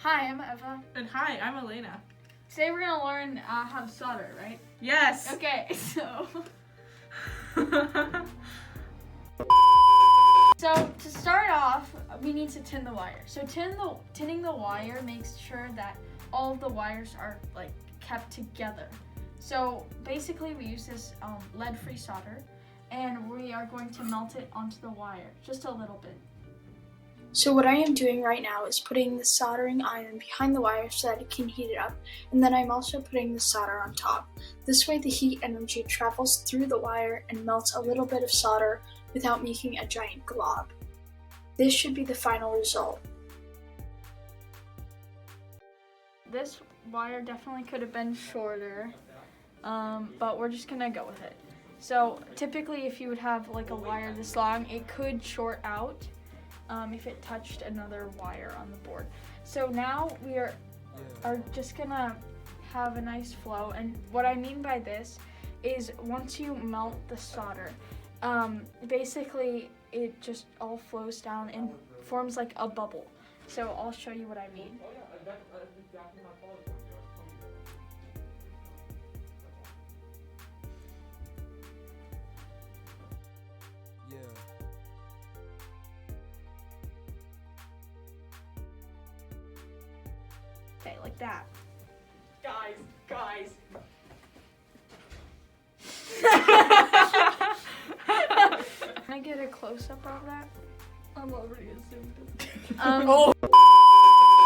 Hi, I'm Eva. And hi, I'm Elena. Today we're gonna learn how to solder, right? Yes! Okay, so to start off, we need to tin the wire. So tinning the wire makes sure that all of the wires are like kept together. So basically we use this lead-free solder and we are going to melt it onto the wire, just a little bit. So what I am doing right now is putting the soldering iron behind the wire so that it can heat it up, and then I'm also putting the solder on top. This way the heat energy travels through the wire and melts a little bit of solder without making a giant glob. This should be the final result. This wire definitely could have been shorter, but we're just gonna go with it. So typically if you would have like a wire this long, it could short out if it touched another wire on the board. So now we are just gonna have a nice flow, and what I mean by this is once you melt the solder, basically it just all flows down and forms like a bubble. So I'll show you what I mean. Okay, like that. Guys. Can I get a close-up of that? I'm already assumed. Oh.